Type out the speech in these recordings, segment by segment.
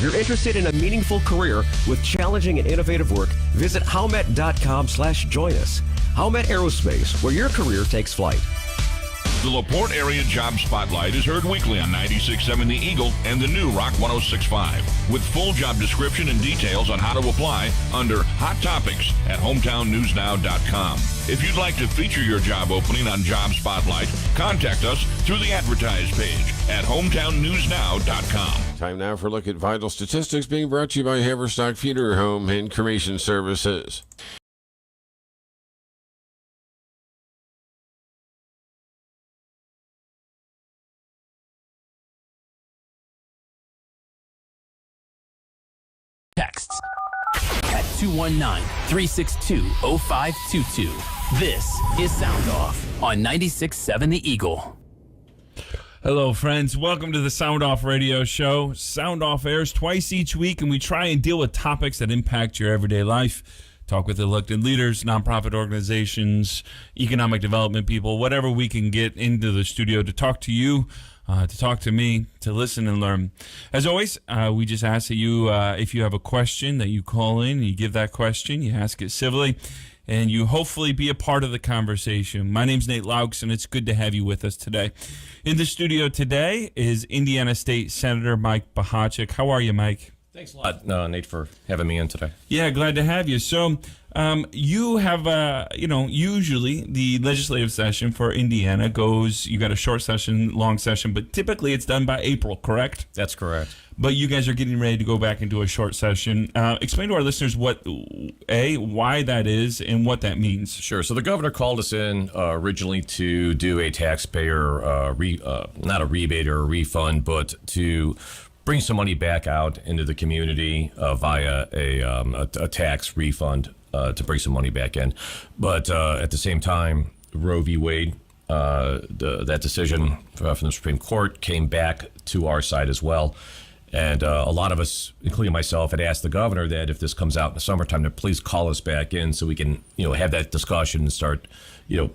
you're interested in a meaningful career with challenging and innovative work, visit howmet.com/join us. Howmet Aerospace, where your career takes flight. The LaPorte Area Job Spotlight is heard weekly on 96.7 The Eagle and the new Rock 106.5, with full job description and details on how to apply under Hot Topics at hometownnewsnow.com. If you'd like to feature your job opening on Job Spotlight, contact us through the Advertise page at hometownnewsnow.com. Time now for a look at vital statistics being brought to you by Haverstock Funeral Home and Cremation Services. Texts at 219-362-0522. This is Sound Off on 96.7 The Eagle. Hello, friends. Welcome to the Sound Off radio show. Sound Off airs twice each week, and we try and deal with topics that impact your everyday life. Talk with elected leaders, nonprofit organizations, economic development people, whatever we can get into the studio to talk to you, to talk to me, to listen and learn. As always, we just ask that you, if you have a question, that you call in, and you give that question, you ask it civilly, and you hopefully be a part of the conversation. My name's Nate Laux, and it's good to have you with us today. In the studio today is Indiana State Senator Mike Pachacek. How are you, Mike? Thanks a lot, Nate, for having me in today. Yeah, glad to have you. So you have, usually the legislative session for Indiana goes, you got a short session, long session, but typically it's done by April, correct? That's correct. But you guys are getting ready to go back into a short session. Explain to our listeners why that is and what that means. Sure. So the governor called us in originally to do a taxpayer, not a rebate or a refund, but to bring some money back out into the community via a tax refund to bring some money back in. But at the same time, Roe v. Wade, that decision from the Supreme Court came back to our side as well. And a lot of us, including myself, had asked the governor that if this comes out in the summertime, to please call us back in so we can, have that discussion and start,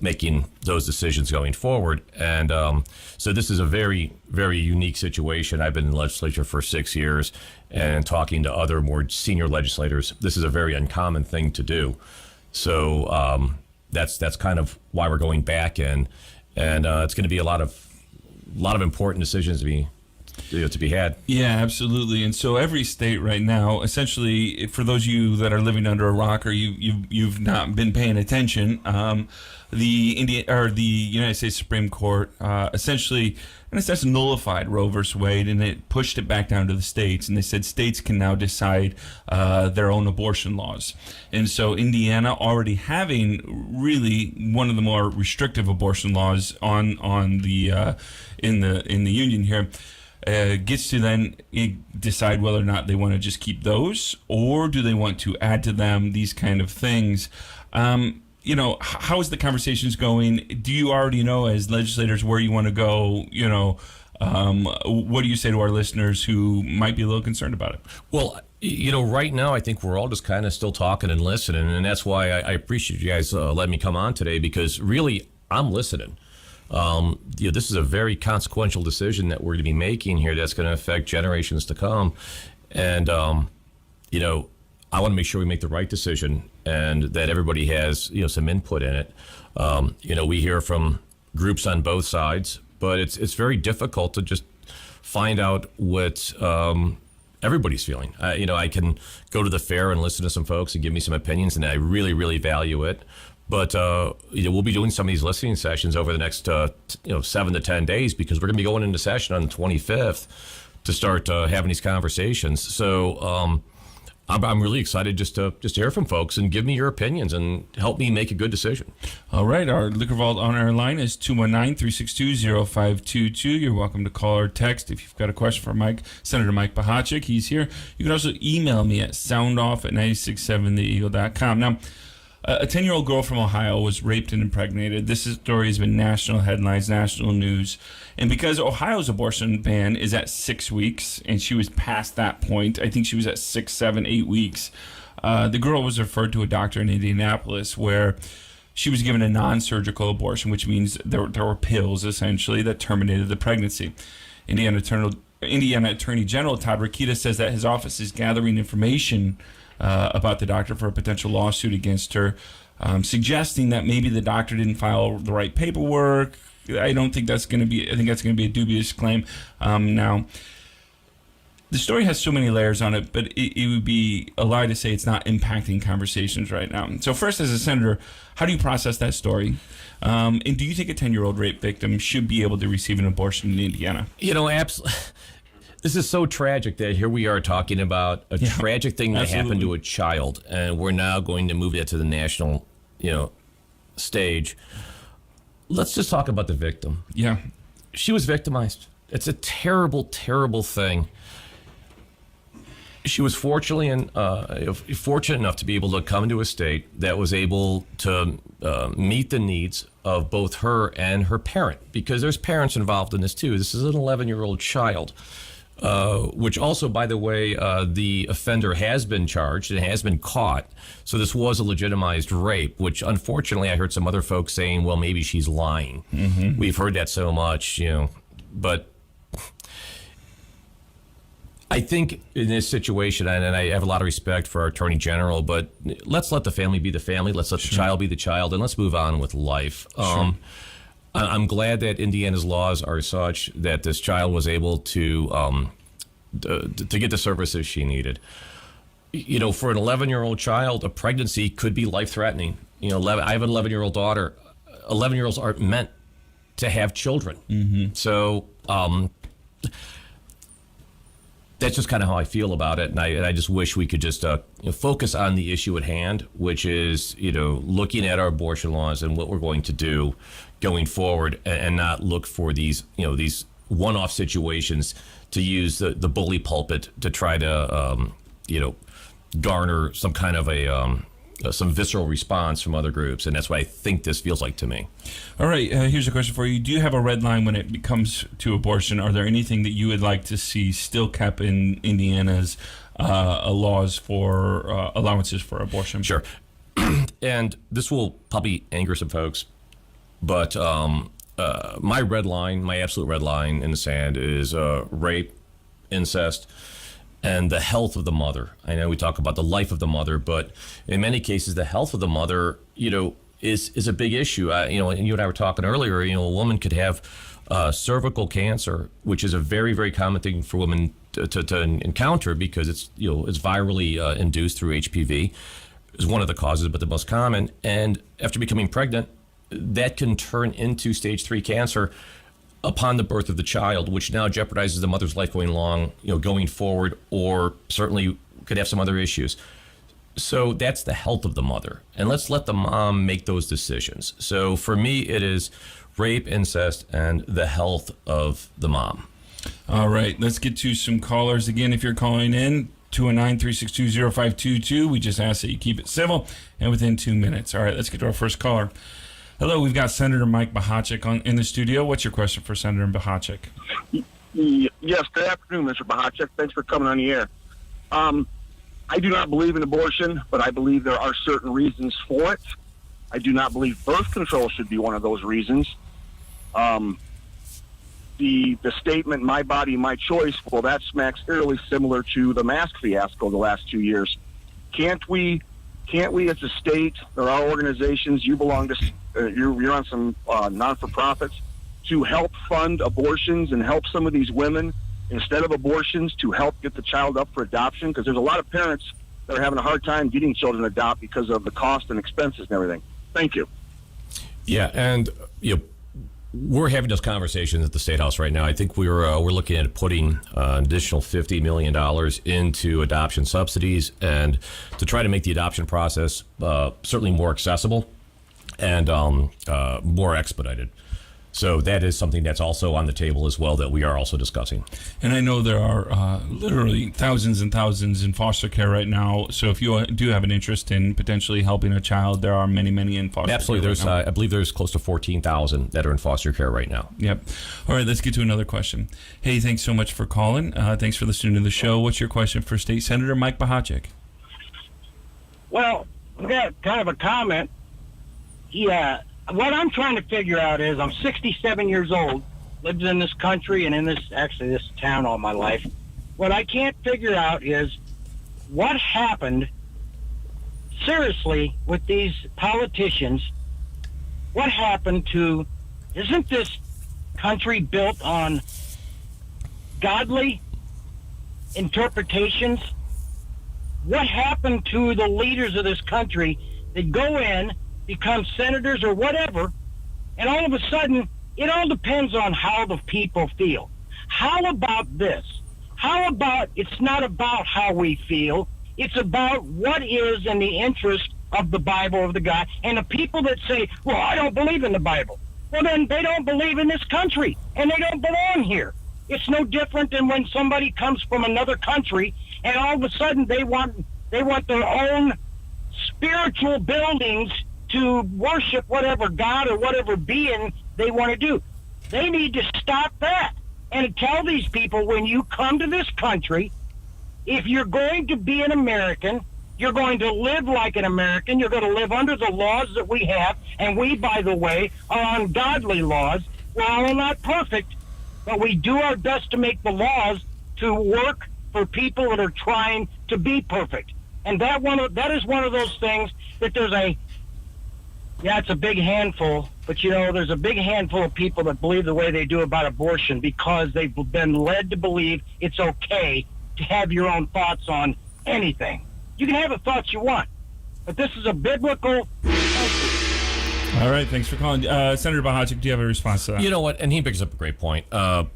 making those decisions going forward. And so this is a very, very unique situation. I've been in the legislature for 6 years, and talking to other more senior legislators, this is a very uncommon thing to do. So that's kind of why we're going back in, and it's going to be a lot of important decisions to be had. Yeah, absolutely. And so every state right now, essentially, for those of you that are living under a rock or you've not been paying attention, the United States Supreme Court essentially, in a sense, nullified Roe versus Wade, and it pushed it back down to the states. And they said states can now decide their own abortion laws. And so Indiana, already having really one of the more restrictive abortion laws on the in the union here, gets to then decide whether or not they want to just keep those, or do they want to add to them, these kind of things. How is the conversations going? Do you already know, as legislators, where you want to go? What do you say to our listeners who might be a little concerned about it? Well, right now, I think we're all just kind of still talking and listening, and that's why I appreciate you guys letting me come on today, because really, I'm listening. This is a very consequential decision that we're going to be making here that's going to affect generations to come. And, I want to make sure we make the right decision and that everybody has, some input in it. We hear from groups on both sides, but it's very difficult to just find out what everybody's feeling. I can go to the fair and listen to some folks and give me some opinions, and I really, really value it. But we'll be doing some of these listening sessions over the next 7 to 10 days, because we're going to be going into session on the 25th to start having these conversations. So I'm really excited just to hear from folks and give me your opinions and help me make a good decision. All right. Our Liquor Vault on our line is 219-362-0522. You're welcome to call or text if you've got a question for Senator Mike Pachacek. He's here. You can also email me at soundoff@967theeagle.com. Now, a 10-year-old girl from Ohio was raped and impregnated. This story has been national headlines, national news. And because Ohio's abortion ban is at 6 weeks, and she was past that point, I think she was at 6, 7, 8 weeks, the girl was referred to a doctor in Indianapolis where she was given a non-surgical abortion, which means there were pills, essentially, that terminated the pregnancy. Indiana Indiana Attorney General Todd Rokita says that his office is gathering information about the doctor for a potential lawsuit against her, suggesting that maybe the doctor didn't file the right paperwork. I think that's going to be a dubious claim. Now, the story has so many layers on it, but it would be a lie to say it's not impacting conversations right now. So first, as a senator, how do you process that story? And do you think a 10-year-old rape victim should be able to receive an abortion in Indiana? Absolutely. This is so tragic that here we are talking about a tragic thing that happened to a child, and we're now going to move that to the national, stage. Let's just talk about the victim. Yeah. She was victimized. It's a terrible, terrible thing. She was fortunate enough to be able to come to a state that was able to meet the needs of both her and her parent, because there's parents involved in this too. This is an 11-year-old child, which also, by the way, the offender has been charged and has been caught. So this was a legitimized rape, which unfortunately I heard some other folks saying, well, maybe she's lying. Mm-hmm. We've heard that so much, but I think in this situation, and I have a lot of respect for our Attorney General, but let's let the family be the family. Let's let the child be the child, and let's move on with life. Sure. I'm glad that Indiana's laws are such that this child was able to get the services she needed. For an 11-year-old child, a pregnancy could be life-threatening. I have an 11-year-old daughter. 11-year-olds aren't meant to have children. Mm-hmm. So that's just kind of how I feel about it, and I just wish we could just focus on the issue at hand, which is looking at our abortion laws and what we're going to do going forward, and not look for these these one-off situations to use the bully pulpit to try to garner some kind of some visceral response from other groups, and that's what I think this feels like to me. All right, here's a question for you. Do you have a red line when it comes to abortion? Are there anything that you would like to see still kept in Indiana's laws for allowances for abortion? Sure. And this will probably anger some folks, but my red line, my absolute red line in the sand is rape, incest, and the health of the mother. I know we talk about the life of the mother, but in many cases, the health of the mother, is a big issue. And you and I were talking earlier. A woman could have cervical cancer, which is a very, very common thing for women to encounter because it's it's virally induced through HPV. Is one of the causes, but the most common. And after becoming pregnant, that can turn into stage 3 cancer upon the birth of the child, which now jeopardizes the mother's life going forward, or certainly could have some other issues. So that's the health of the mother. And let's let the mom make those decisions. So for me, it is rape, incest, and the health of the mom. All right, let's get to some callers. Again, if you're calling in, 219-362-0522. We just ask that you keep it civil and within 2 minutes. All right, let's get to our first caller. Hello, we've got Senator Mike Bohacek in the studio. What's your question for Senator Bohacek? Yes, good afternoon, Mr. Bohacek. Thanks for coming on the air. I do not believe in abortion, but I believe there are certain reasons for it. I do not believe birth control should be one of those reasons. The statement, my body, my choice, well, that smacks eerily similar to the mask fiasco the last 2 years. Can't we as a state, there are organizations, you belong to, you're on some non-for-profits, to help fund abortions and help some of these women, instead of abortions, to help get the child up for adoption? Because there's a lot of parents that are having a hard time getting children adopted because of the cost and expenses and everything. Thank you. Yeah, and we're having those conversations at the State House right now. I think we're looking at putting an additional $50 million into adoption subsidies and to try to make the adoption process certainly more accessible and more expedited. So that is something that's also on the table as well that we are also discussing. And I know there are literally thousands and thousands in foster care right now. So if you do have an interest in potentially helping a child, there are many, many in foster Absolutely. care. Absolutely. I believe there's close to 14,000 that are in foster care right now. Yep. All right, let's get to another question. Hey, thanks so much for calling. Thanks for listening to the show. What's your question for State Senator Mike Bohacek? Well, I've got kind of a comment. Yeah. What I'm trying to figure out is I'm 67 years old. lived in this country and in this town all my life. What I can't figure out is what happened, seriously, with these politicians. What happened to, isn't this country built on godly interpretations? What happened to the leaders of this country that go in, become senators or whatever, and all of a sudden, it all depends on how the people feel. How about this? How about it's not about how we feel, it's about what is in the interest of the Bible, of the God, and the people that say, well, I don't believe in the Bible. Well, then they don't believe in this country, and they don't belong here. It's no different than when somebody comes from another country, and all of a sudden they want their own spiritual buildings to worship whatever God or whatever being they want to do. They need to stop that and tell these people, when you come to this country, if you're going to be an American, you're going to live like an American, you're going to live under the laws that we have, and we, by the way, are on godly laws. Well, we're not perfect, but we do our best to make the laws to work for people that are trying to be perfect. And that is one of those things that it's a big handful, but there's a big handful of people that believe the way they do about abortion because they've been led to believe it's okay to have your own thoughts on anything. You can have the thoughts you want, but this is a biblical. All right, thanks for calling. Senator Bohacek, do you have a response to that? You know what? And he brings up a great point. I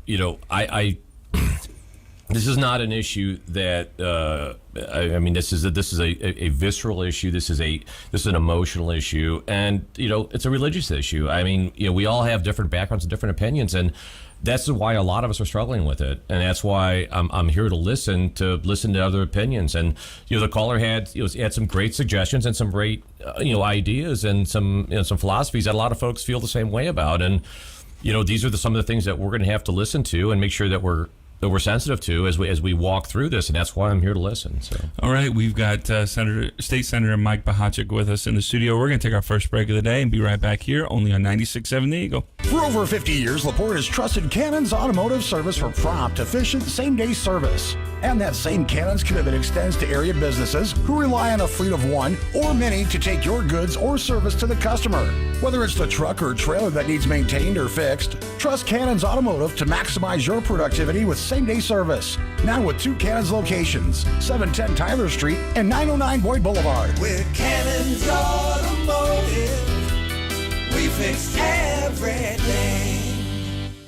this is not an issue that I mean. This is a visceral issue. This is an emotional issue, and it's a religious issue. I mean, we all have different backgrounds and different opinions, and that's why a lot of us are struggling with it, and that's why I'm here to listen to other opinions. And the caller had some great suggestions and some great ideas and some philosophies that a lot of folks feel the same way about. And these are some of the things that we're going to have to listen to and make sure that we're sensitive to as we walk through this, and that's why I'm here to listen. So, all right, we've got State Senator Mike Bohacek with us in the studio. We're going to take our first break of the day and be right back here, only on 96.7 The Eagle. For over 50 years, LaPorte has trusted Cannon's Automotive Service for prompt, efficient, same-day service. And that same Cannon's commitment extends to area businesses who rely on a fleet of one or many to take your goods or service to the customer. Whether it's the truck or trailer that needs maintained or fixed, trust Cannon's Automotive to maximize your productivity with same-day service. Now with 2 Cannon's locations, 710 Tyler Street and 909 Boyd Boulevard. With Cannon's Automotive, we fix everything.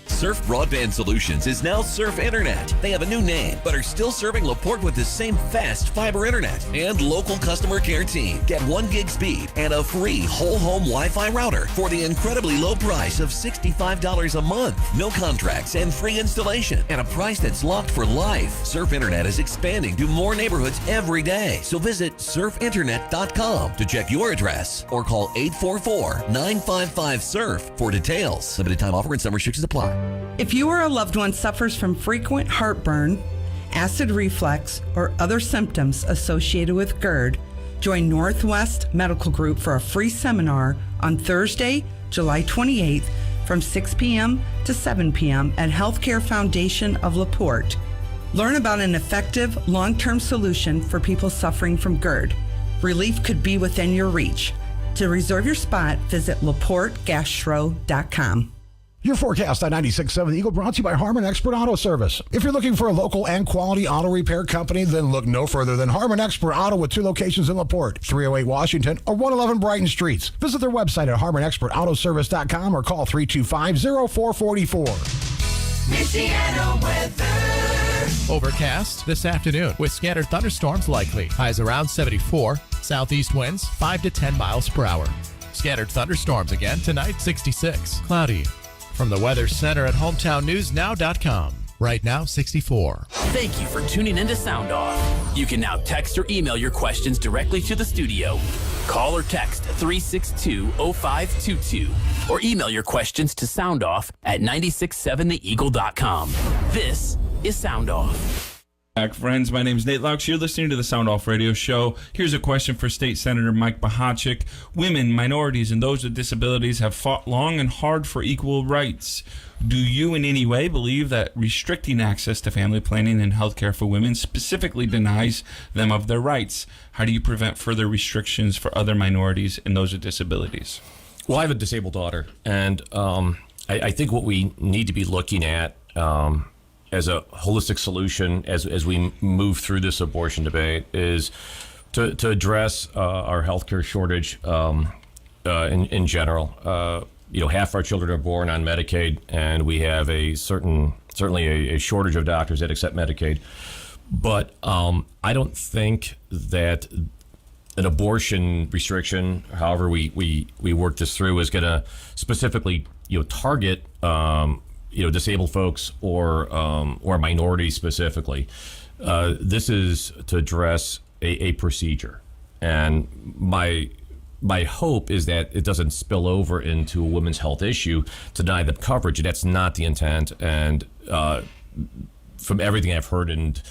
Surf Broadband Solutions is now Surf Internet. They have a new name, but are still serving LaPorte with the same fast fiber internet and local customer care team. Get 1 gig speed and a free whole home Wi-Fi router for the incredibly low price of $65 a month. No contracts and free installation, and a price that's locked for life. Surf Internet is expanding to more neighborhoods every day. So visit surfinternet.com to check your address or call 844-955-SURF for details. Limited time offer and summer restrictions apply. If you or a loved one suffers from frequent heartburn, acid reflux, or other symptoms associated with GERD, join Northwest Medical Group for a free seminar on Thursday, July 28th from 6 p.m. to 7 p.m. at Healthcare Foundation of LaPorte. Learn about an effective long-term solution for people suffering from GERD. Relief could be within your reach. To reserve your spot, visit LaPorteGastro.com. Your forecast on 96.7 The Eagle brought to you by Harmon Expert Auto Service. If you're looking for a local and quality auto repair company, then look no further than Harmon Expert Auto with 2 locations in LaPorte, 308 Washington or 111 Brighton Streets. Visit their website at harmonexpertautoservice.com or call 325-0444. Michiana weather. Overcast this afternoon with scattered thunderstorms likely. Highs around 74. Southeast winds 5 to 10 miles per hour. Scattered thunderstorms again tonight, 66. Cloudy. From the Weather Center at HometownNewsNow.com. Right now, 64. Thank you for tuning in to Sound Off. You can now text or email your questions directly to the studio. Call or text 362-0522 or email your questions to soundoff@967theeagle.com. This is Sound Off. Back, friends. My name is Nate Laux. You're listening to the Sound Off Radio Show. Here's a question for State Senator Mike Bahachik. Women, minorities, and those with disabilities have fought long and hard for equal rights. Do you in any way believe that restricting access to family planning and health care for women specifically denies them of their rights? How do you prevent further restrictions for other minorities and those with disabilities? Well, I have a disabled daughter, and I think what we need to be looking at as a holistic solution as we move through this abortion debate is to address our healthcare shortage in general. Half our children are born on Medicaid, and we have certainly a shortage of doctors that accept Medicaid. But I don't think that an abortion restriction, however we work this through, is going to specifically target disabled folks or minorities specifically. This is to address a procedure, and my hope is that it doesn't spill over into a women's health issue to deny them coverage. That's not the intent, and from everything I've heard and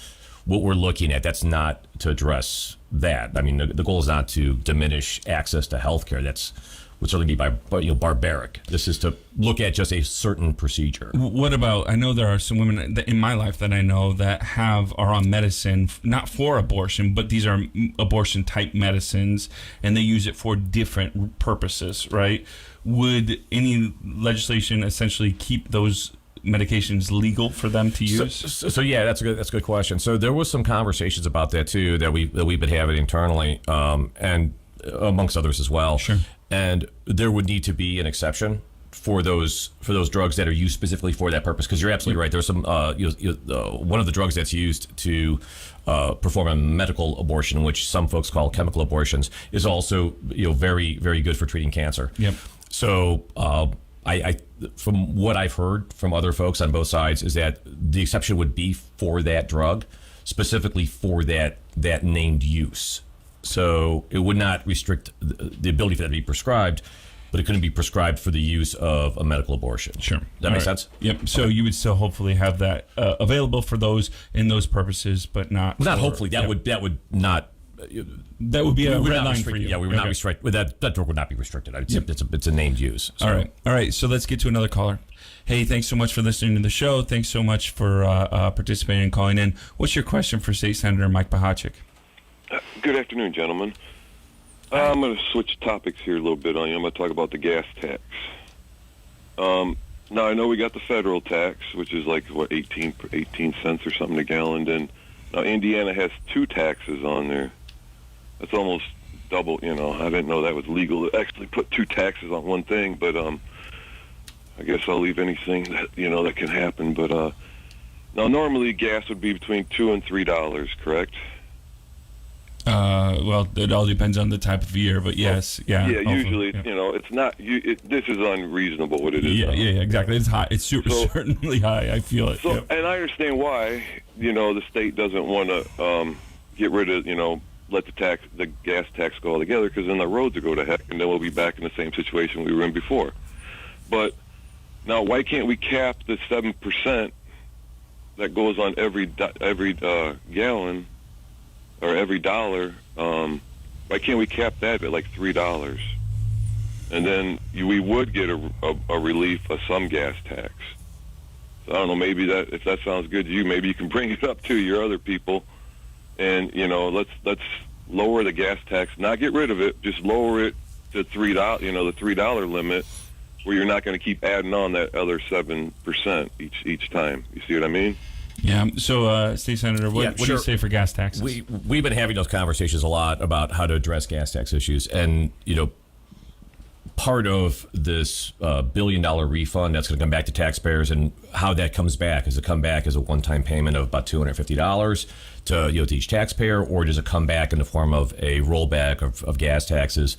what we're looking at, that's not to address that. I mean, the goal is not to diminish access to health care. That's would certainly be barbaric. This is to look at just a certain procedure. What about, I know there are some women in my life that I know that are on medicine, not for abortion, but these are abortion type medicines, and they use it for different purposes, right? Would any legislation essentially keep those medications legal for them to use? So yeah, that's a good question. So there was some conversations about that too that we've been having internally, and amongst others as well. Sure. And there would need to be an exception for those drugs that are used specifically for that purpose. Because you're absolutely right. There's some one of the drugs that's used to perform a medical abortion, which some folks call chemical abortions, is also very, very good for treating cancer. Yep. So I from what I've heard from other folks on both sides is that the exception would be for that drug, specifically for that named use. So it would not restrict the ability for that to be prescribed, but it couldn't be prescribed for the use of a medical abortion. Sure. That makes sense? Yep. So you would still hopefully have that available for those in those purposes, but not. Not hopefully. That would not. That would be a red line for you. Yeah, we would not restrict. That drug would not be restricted. It's a named use. So. All right. So let's get to another caller. Hey, thanks so much for listening to the show. Thanks so much for participating and calling in. What's your question for State Senator Mike Bahachik? Good afternoon, gentlemen. I'm going to switch topics here a little bit on you. I'm going to talk about the gas tax. Now, I know we got the federal tax, which is like, 18 cents or something a gallon. And now Indiana has two taxes on there. That's almost double, I didn't know that was legal to actually put two taxes on one thing, but I guess I'll leave anything that, that can happen. But now, normally gas would be between $2 and $3, correct? Well, it all depends on the type of year, but yes, yeah. Yeah, usually, it's not. This is unreasonable. What it is. Yeah, exactly. It's high. It's certainly high. I feel it. So, and I understand why. The state doesn't want to get rid of. Let the gas tax go altogether, because then the roads will go to heck, and then we'll be back in the same situation we were in before. But now, why can't we cap the 7% that goes on every gallon? Or every dollar, why can't we cap that at like $3? And then we would get a relief of some gas tax. So I don't know, maybe if that sounds good to you, maybe you can bring it up to your other people, and let's lower the gas tax, not get rid of it, just lower it to $3, the $3 limit, where you're not going to keep adding on that other 7% each time. You see what I mean? Yeah. So, State Senator, what do you say for gas taxes? We've been having those conversations a lot about how to address gas tax issues, and part of this $1 billion refund that's going to come back to taxpayers, and how that comes back. Does it come back as a one-time payment of about $250 to each taxpayer, or does it come back in the form of a rollback of gas taxes?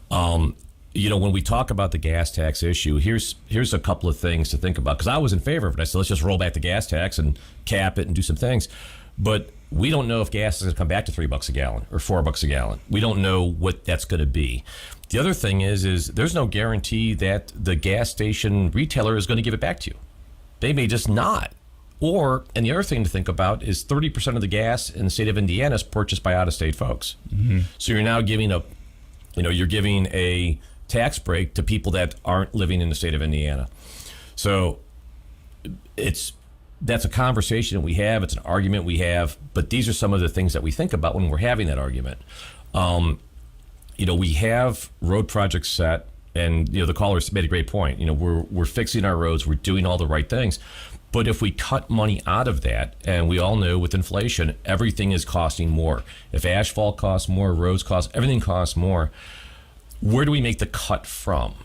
When we talk about the gas tax issue, here's a couple of things to think about, because I was in favor of it. I said, let's just roll back the gas tax and cap it and do some things. But we don't know if gas is going to come back to $3 a gallon or $4 a gallon. We don't know what that's going to be. The other thing is there's no guarantee that the gas station retailer is going to give it back to you. They may just not. And the other thing to think about is 30% of the gas in the state of Indiana is purchased by out-of-state folks. Mm-hmm. So you're now giving you're giving a tax break to people that aren't living in the state of Indiana. So that's a conversation that we have. It's an argument we have. But these are some of the things that we think about when we're having that argument. We have road projects set, and the caller made a great point. We're fixing our roads, we're doing all the right things. But if we cut money out of that, and we all know with inflation, everything is costing more. If asphalt costs more, roads cost, everything costs more. Where do we make the cut from?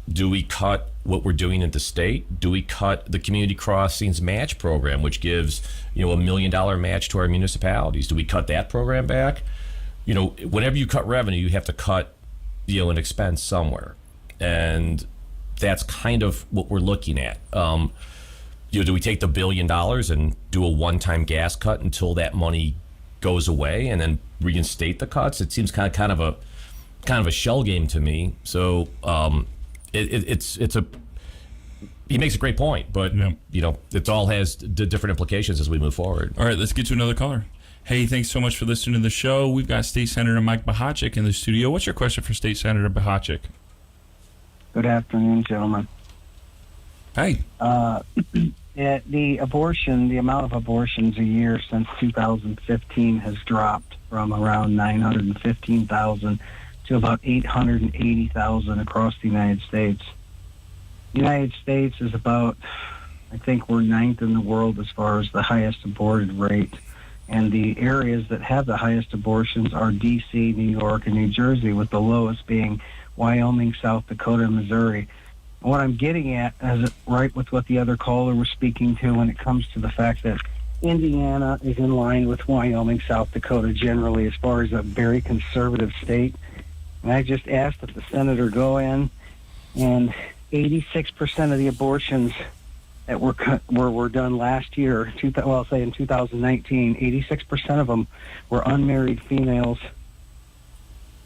Do we cut what we're doing at the state? Do we cut the Community Crossings Match Program, which gives $1 million match to our municipalities? Do we cut that program back? Whenever you cut revenue, you have to cut an expense somewhere, and that's kind of what we're looking at. Do we take the $1 billion and do a one-time gas cut until that money goes away, and then reinstate the cuts? It seems kind of a shell game to me. So he makes a great point, but it all has different implications as we move forward. All right, let's get to another caller. Hey, thanks so much for listening to the show. We've got State Senator Mike Bohacek in the studio. What's your question for State Senator Bohacek? Good afternoon, gentlemen. Hi. The amount of abortions a year since 2015 has dropped from around 915,000 to about 880,000 across the United States. The United States is about, I think we're 9th in the world as far as the highest aborted rate. And the areas that have the highest abortions are D.C., New York, and New Jersey, with the lowest being Wyoming, South Dakota, and Missouri. And what I'm getting at is right with what the other caller was speaking to when it comes to the fact that Indiana is in line with Wyoming, South Dakota generally as far as a very conservative state. And I just asked that the senator go in, and 86% of the abortions that were done last year, I'll say in 2019, 86% of them were unmarried females.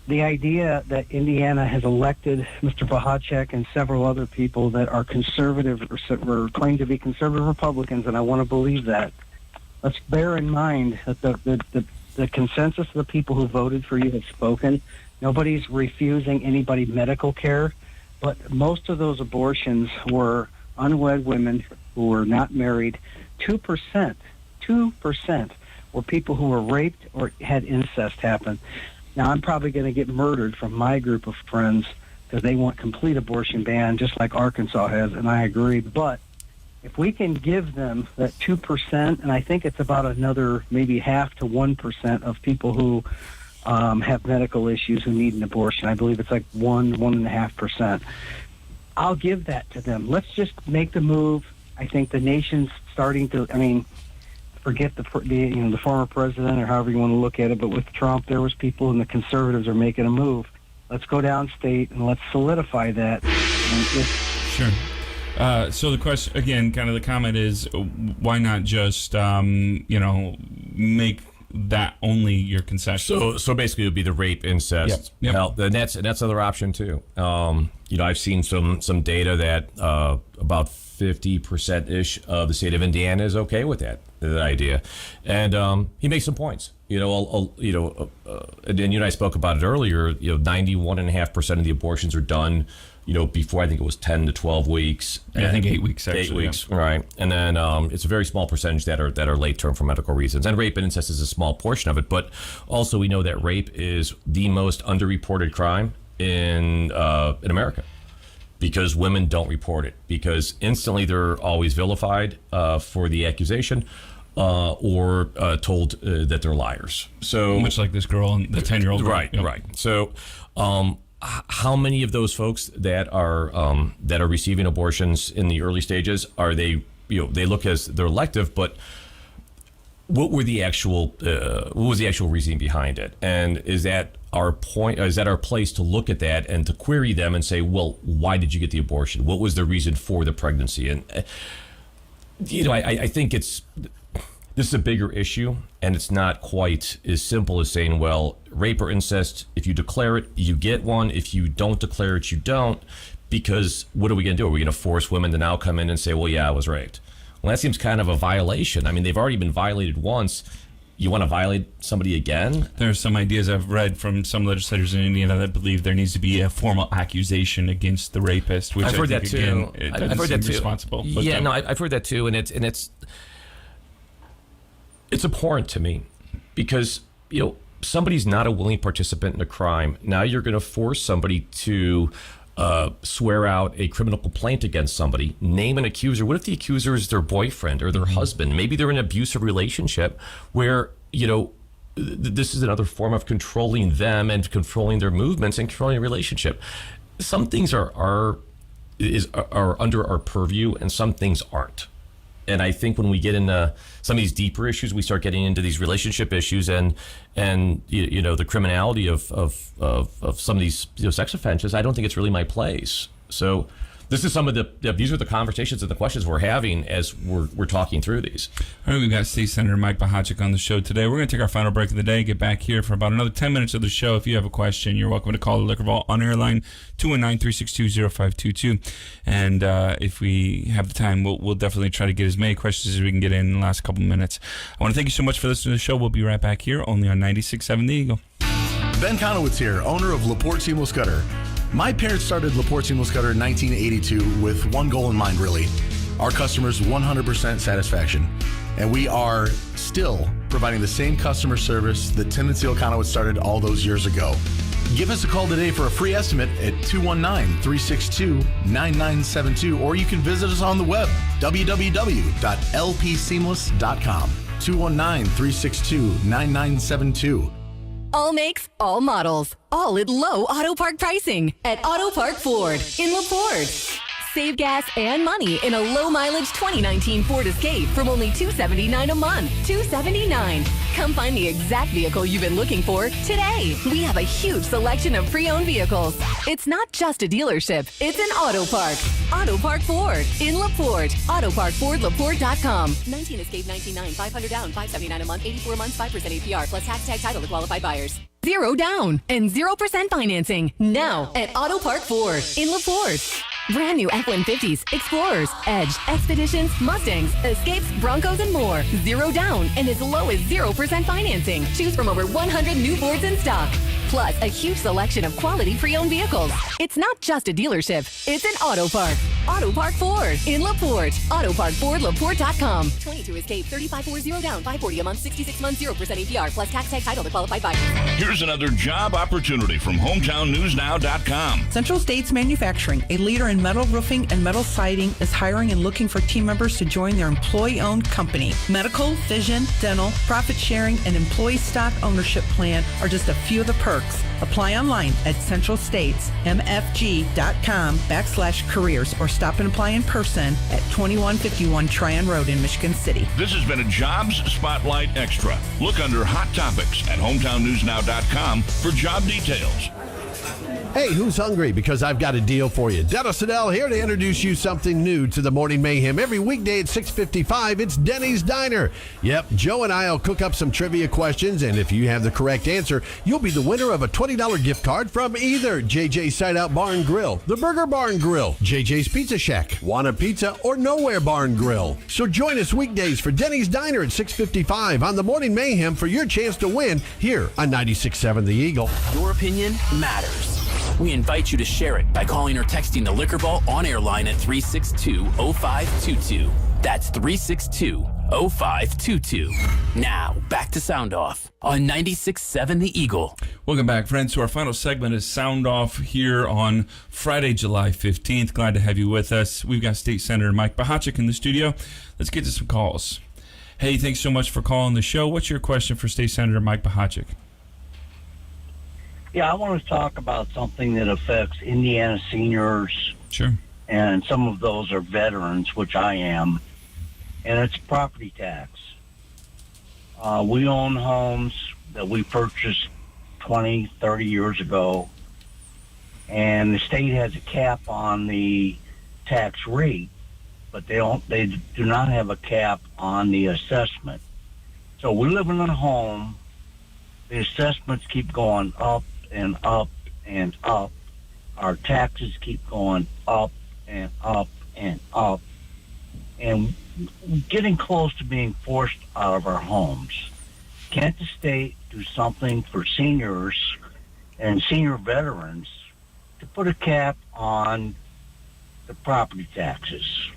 The idea that Indiana has elected Mr. Bohacek and several other people that are conservative or claim to be conservative Republicans, and I want to believe that. Let's bear in mind that the consensus of the people who voted for you have spoken. Nobody's refusing anybody medical care, but most of those abortions were unwed women who were not married. 2% were people who were raped or had incest happen. Now, I'm probably going to get murdered from my group of friends because they want complete abortion ban, just like Arkansas has, and I agree. But if we can give them that 2%, and I think it's about another maybe 0.5 to 1% of people who have medical issues who need an abortion. I believe it's like 1.5%. I'll give that to them. Let's just make the move. I think the nation's starting to, forget the former president or however you want to look at it, but with Trump, there was people and the conservatives are making a move. Let's go downstate and let's solidify that. Sure. So the question, again, kind of the comment is, why not just, make that only your concession? So basically it would be the rape, incest, health, and that's another option too. I've seen some data that about 50% of the state of Indiana is okay with that idea, and he makes some points. And you and I spoke about it earlier. 91.5% of the abortions are done. Before I think it was 10 to 12 weeks. Yeah, I think 8 weeks. Actually, 8 weeks, right? And then it's a very small percentage that are late term for medical reasons. And rape and incest is a small portion of it. But also we know that rape is the most underreported crime in America, because women don't report it, because instantly they're always vilified for the accusation. Or told that they're liars. So much like this girl and the 10-year-old. Right. So, how many of those folks that are receiving abortions in the early stages are they? They look as they're elective, but what was the actual reasoning behind it? And is that our point? Is that our place to look at that and to query them and say, well, why did you get the abortion? What was the reason for the pregnancy? And I think this is a bigger issue, and it's not quite as simple as saying, well, rape or incest, if you declare it, you get one. If you don't declare it, you don't. Because what are we going to do? Are we going to force women to now come in and say, well, yeah, I was raped? Well, that seems kind of a violation. I mean, they've already been violated once. You want to violate somebody again? There are some ideas I've read from some legislators in Indiana that believe there needs to be a formal accusation against the rapist, which I've heard that too. I've heard that too. Responsible. Yeah, no, I've heard that too, and it's abhorrent to me because somebody's not a willing participant in a crime. Now you're going to force somebody to swear out a criminal complaint against somebody, name an accuser. What if the accuser is their boyfriend or their husband? Maybe they're in an abusive relationship where, this is another form of controlling them and controlling their movements and controlling a relationship. Some things are under our purview and some things aren't. And I think when we get into some of these deeper issues, we start getting into these relationship issues and the criminality of some of these sex offenses. I don't think it's really my place. So this is these are the conversations and the questions we're having as we're talking through these. All right, we've got State Senator Mike Pachacek on the show today. We're going to take our final break of the day, get back here for about another 10 minutes of the show. If you have a question, you're welcome to call the Liquor Vault on air line 219-362-0522. And if we have the time, we'll definitely try to get as many questions as we can get in the last couple minutes. I want to thank you so much for listening to the show. We'll be right back here only on 96.7 The Eagle. Ben Conowitz here, owner of LaPorte Seamless Gutter. My parents started LaPorte Seamless Gutter in 1982 with one goal in mind, really. Our customers' 100% satisfaction. And we are still providing the same customer service that Tim and Seal Conowitz started all those years ago. Give us a call today for a free estimate at 219-362-9972, or you can visit us on the web, www.lpseamless.com. 219-362-9972. All makes, all models, all at low auto park pricing at Auto Park Ford in LaPorte. Save gas and money in a low-mileage 2019 Ford Escape from only $279 a month. $279. Come find the exact vehicle you've been looking for today. We have a huge selection of pre-owned vehicles. It's not just a dealership. It's an auto park. Auto Park Ford in LaPorte. AutoParkFordLaPorte.com. 19 Escape 19.9, 500 down, $579 a month, 84 months, 5% APR, plus tax tag title to qualified buyers. 0 down and 0% financing now at Auto Park Ford in LaPorte. Brand new F-150s, Explorers, Edge, Expeditions, Mustangs, Escapes, Broncos, and more. 0 down and as low as 0% financing. Choose from over 100 new Fords in stock. Plus, a huge selection of quality pre-owned vehicles. It's not just a dealership. It's an auto park. Auto Park Ford in LaPorte. AutoParkFordLaPorte.com. 22 Escape, 3540 down, 540 a month, 66 months, 0% APR, plus tax tag title to qualified buyers. Here's another job opportunity from HometownNewsNow.com. Central States Manufacturing, a leader in metal roofing and metal siding, is hiring and looking for team members to join their employee-owned company. Medical, vision, dental, profit sharing, and employee stock ownership plan are just a few of the perks. Apply online at centralstatesmfg.com/careers or stop and apply in person at 2151 Tryon Road in Michigan City. This has been a Jobs Spotlight Extra. Look under Hot Topics at HometownNewsNow.com for job details. Hey, who's hungry? Because I've got a deal for you. Dennis Adele here to introduce you something new to the Morning Mayhem. Every weekday at 6:55, it's Denny's Diner. Yep, Joe and I will cook up some trivia questions, and if you have the correct answer, you'll be the winner of a $20 gift card from either JJ's Side Out Bar and Grill, the Burger Barn Grill, JJ's Pizza Shack, Wanna Pizza, or Nowhere Barn Grill. So join us weekdays for Denny's Diner at 6:55 on the Morning Mayhem for your chance to win here on 96.7 The Eagle. Your opinion matters. We invite you to share it by calling or texting the Liquor Vault on-air line at 362-0522. That's 362-0522. Now, back to Sound Off on 96.7 The Eagle. Welcome back, friends, to our final segment is Sound Off here on Friday, July 15th. Glad to have you with us. We've got State Senator Mike Pachacek in the studio. Let's get to some calls. Hey, thanks so much for calling the show. What's your question for State Senator Mike Pachacek? Yeah, I want to talk about something that affects Indiana seniors. Sure. And some of those are veterans, which I am. And it's property tax. We own homes that we purchased 20, 30 years ago. And the state has a cap on the tax rate, but they do not have a cap on the assessment. So we live in a home. The assessments keep going up and up and up. Our taxes keep going up and up and up. And getting close to being forced out of our homes. Can't the state do something for seniors and senior veterans to put a cap on the property taxes?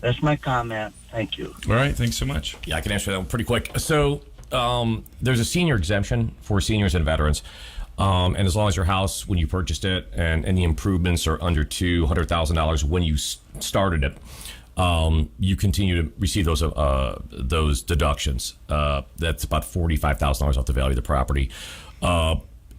That's my comment. Thank you. All right, thanks so much. Yeah, I can answer that one pretty quick. So there's a senior exemption for seniors and veterans. And as long as your house, when you purchased it, and any improvements are under $200,000 when you started it, you continue to receive those deductions. That's about $45,000 off the value of the property.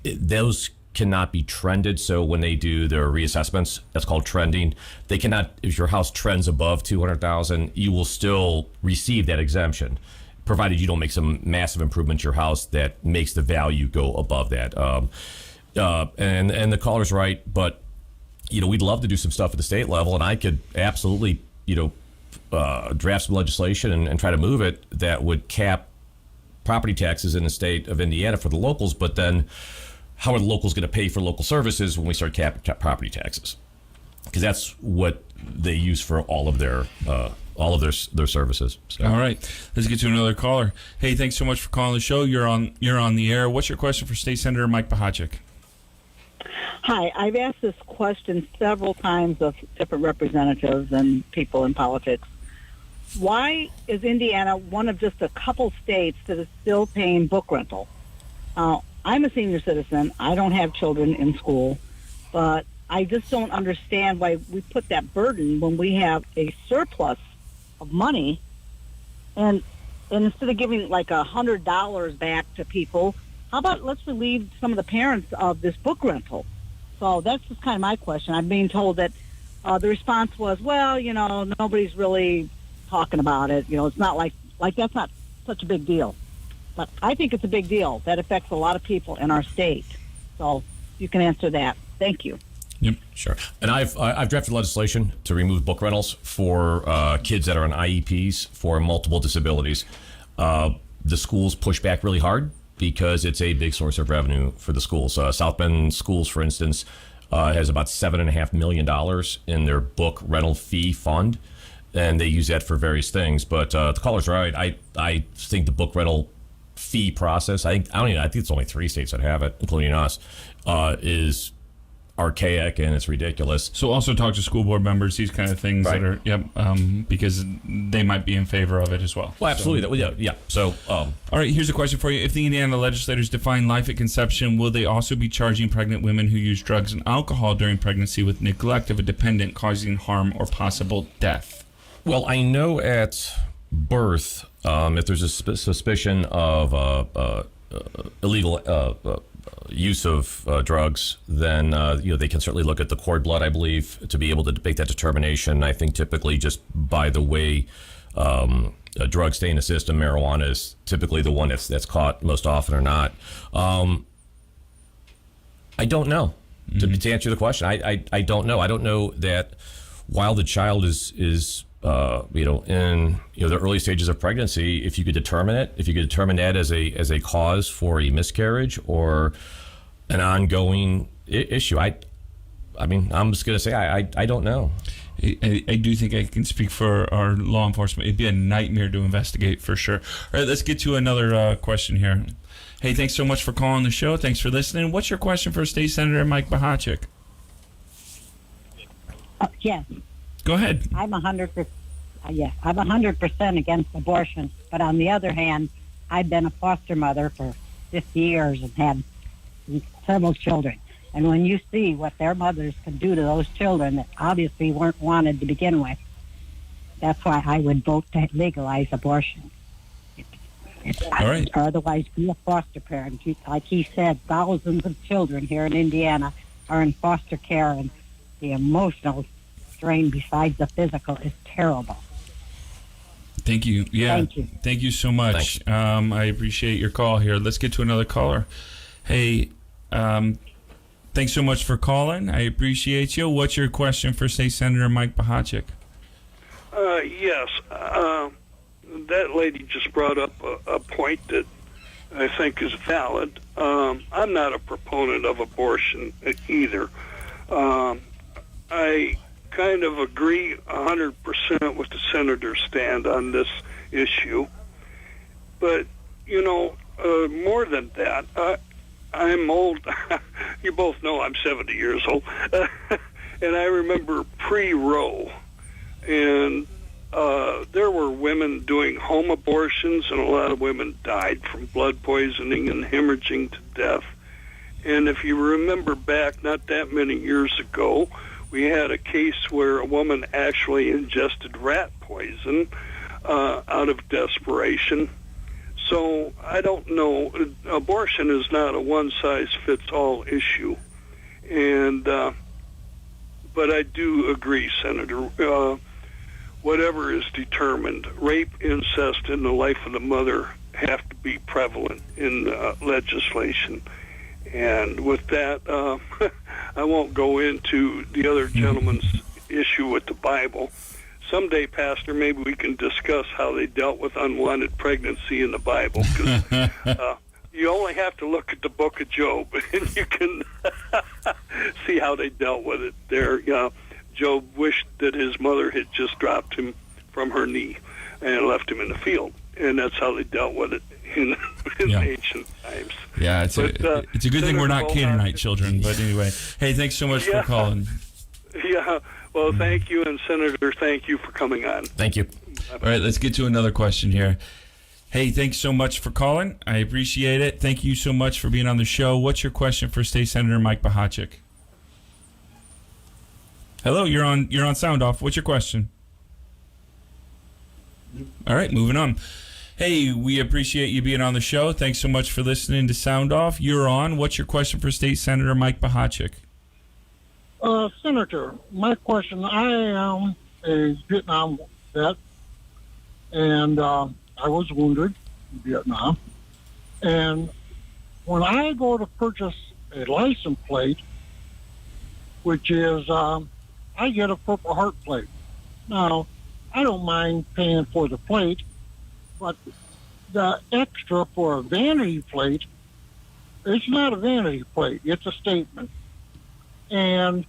Those cannot be trended. So when they do their reassessments, that's called trending. They cannot. If your house trends above $200,000, you will still receive that exemption, provided you don't make some massive improvement to your house that makes the value go above that. And the caller's right, but we'd love to do some stuff at the state level, and I could absolutely draft some legislation and try to move it that would cap property taxes in the state of Indiana for the locals. But then, how are the locals going to pay for local services when we start capping property taxes? Because that's what they use for all of their services. So. All right, let's get to another caller. Hey, thanks so much for calling the show. You're on the air. What's your question for State Senator Mike Pachacek? Hi, I've asked this question several times of different representatives and people in politics. Why is Indiana one of just a couple states that is still paying book rental? I'm a senior citizen. I don't have children in school, but I just don't understand why we put that burden when we have a surplus of money, and instead of giving like $100 back to people, how about let's relieve some of the parents of this book rental? So that's just kind of my question. I'm being told that the response was, well, nobody's really talking about it. It's not like that's not such a big deal. But I think it's a big deal. That affects a lot of people in our state. So you can answer that. Thank you. Yep, sure. And I've drafted legislation to remove book rentals for kids that are on IEPs for multiple disabilities. The schools push back really hard because it's a big source of revenue for the schools. South Bend Schools, for instance, has about $7.5 million in their book rental fee fund, and they use that for various things. But the caller's right. I think the book rental fee process, I think it's only 3 states that have it, including us, is archaic and it's ridiculous. So also talk to school board members, these kind of things that are, because they might be in favor of it as well. Well, absolutely. So, yeah. So, all right, here's a question for you. If the Indiana legislators define life at conception, will they also be charging pregnant women who use drugs and alcohol during pregnancy with neglect of a dependent causing harm or possible death? Well, I know at birth, if there's a suspicion of illegal use of drugs, then they can certainly look at the cord blood, I believe, to be able to make that determination. I think typically just by the way drugs stay in the system, marijuana is typically the one that's caught most often or not. I don't know. To answer the question, I don't know. I don't know that while the child is in the early stages of pregnancy, if you could determine that as a cause for a miscarriage or an ongoing issue, I mean, I'm just going to say I don't know. I do think I can speak for our law enforcement. It'd be a nightmare to investigate for sure. All right, let's get to another question here. Hey, thanks so much for calling the show. Thanks for listening. What's your question for State Senator Mike Pachacek? Yes. Go ahead. I'm 100%. Yes, I'm 100% against abortion. But on the other hand, I've been a foster mother for 50 years and had several children. And when you see what their mothers can do to those children that obviously weren't wanted to begin with, that's why I would vote to legalize abortion. All right. Or otherwise be a foster parent. Like he said, thousands of children here in Indiana are in foster care, and the emotional strain besides the physical is terrible. Thank you. Yeah. Thank you. Thank you so much. I appreciate your call here. Let's get to another caller. Hey, thanks so much for calling. I appreciate you. What's your question for State Senator Mike Pachacek? Yes. That lady just brought up a point that I think is valid. I'm not a proponent of abortion either. I kind of agree 100% with the senator's stand on this issue. But, more than that, I'm old. You both know I'm 70 years old. And I remember pre-Roe. And there were women doing home abortions, and a lot of women died from blood poisoning and hemorrhaging to death. And if you remember back not that many years ago, we had a case where a woman actually ingested rat poison out of desperation. So I don't know. Abortion is not a one-size-fits-all issue. And but I do agree, Senator. Whatever is determined, rape, incest, and the life of the mother have to be prevalent in legislation. And with that, I won't go into the other gentleman's issue with the Bible. Someday, Pastor, maybe we can discuss how they dealt with unwanted pregnancy in the Bible. 'Cause, you only have to look at the book of Job, and you can see how they dealt with it there. Job wished that his mother had just dropped him from her knee and left him in the field. And that's how they dealt with it in ancient times. Yeah, it's a good thing we're not Canaanite children. But anyway, hey, thanks so much for calling. Yeah, well, thank you, and Senator, thank you for coming on. Thank you. All right, let's get to another question here. Hey, thanks so much for calling. I appreciate it. Thank you so much for being on the show. What's your question for State Senator Mike Bahachik? Hello, you're on Sound Off. What's your question? All right, moving on. Hey, we appreciate you being on the show. Thanks so much for listening to Sound Off. You're on. What's your question for State Senator Mike Bahachik? Senator, my question, I am a Vietnam vet, and I was wounded in Vietnam. And when I go to purchase a license plate, which is, I get a Purple Heart plate. Now, I don't mind paying for the plate, but the extra for a vanity plate, it's not a vanity plate. It's a statement. And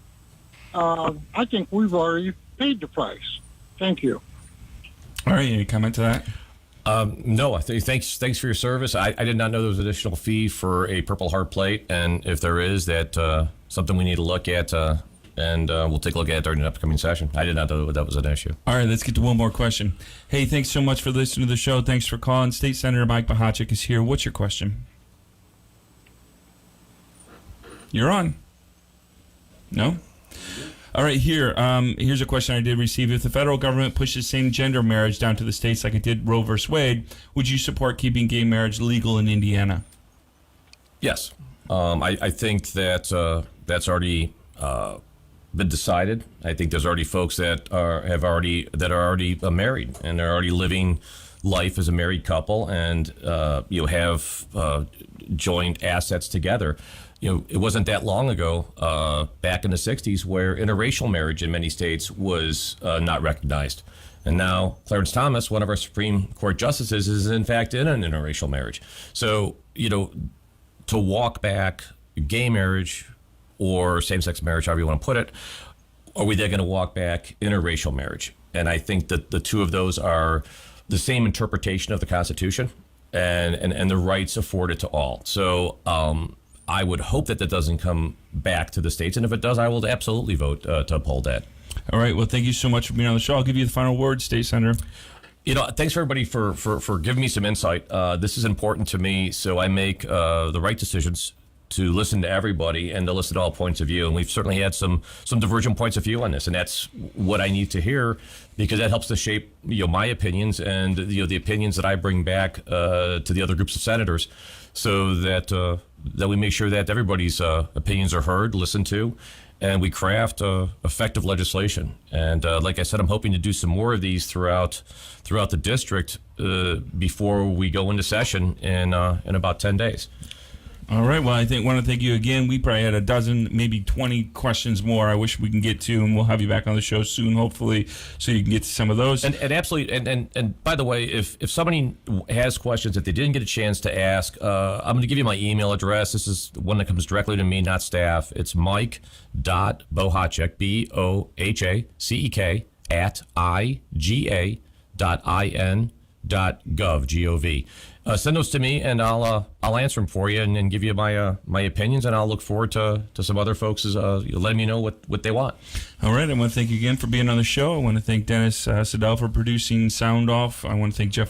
I think we've already paid the price. Thank you. All right, any comment to that? No, I think thanks for your service. I did not know there was an additional fee for a Purple Heart plate, and if there is, that something we need to look at, and we'll take a look at it during an upcoming session. I did not know that was an issue. All right, let's get to one more question. Hey, thanks so much for listening to the show. Thanks for calling. State Senator Mike Bahachik is here. What's your question? You're on. No? All right, here's a question I did receive. If the federal government pushes same-gender marriage down to the states like it did Roe v. Wade, would you support keeping gay marriage legal in Indiana? Yes. I think that that's already been decided. I think there's already folks that are already married, and they're already living life as a married couple, and have joint assets together. It wasn't that long ago, back in the 60s, where interracial marriage in many states was not recognized. And now Clarence Thomas, one of our Supreme Court justices, is in fact in an interracial marriage. So, to walk back gay marriage or same-sex marriage, however you want to put it, are we then going to walk back interracial marriage? And I think that the two of those are the same interpretation of the Constitution and the rights afforded to all. So, I would hope that doesn't come back to the states, and if it does, I will absolutely vote to uphold that. All right. Well, thank you so much for being on the show. I'll give you the final word, State Senator. Thanks everybody for giving me some insight. This is important to me, so I make the right decisions to listen to everybody and to listen to all points of view. And we've certainly had some divergent points of view on this, and that's what I need to hear, because that helps to shape my opinions and the opinions that I bring back to the other groups of senators, so that we make sure that everybody's opinions are heard, listened to, and we craft effective legislation. And like I said, I'm hoping to do some more of these throughout the district before we go into session in about 10 days. All right. Well, want to thank you again. We probably had a dozen, maybe 20 questions more. I wish we can get to, and we'll have you back on the show soon, hopefully, so you can get to some of those. And absolutely. And by the way, if somebody has questions that they didn't get a chance to ask, I'm going to give you my email address. This is one that comes directly to me, not staff. It's mike.bohacek, BOHACEK @iga.in.gov, G-O-V. Send those to me, and I'll answer them for you and give you my opinions, and I'll look forward to some other folks letting me know what they want. All right. I want to thank you again for being on the show. I want to thank Dennis Siddell for producing Sound Off. I want to thank Jeff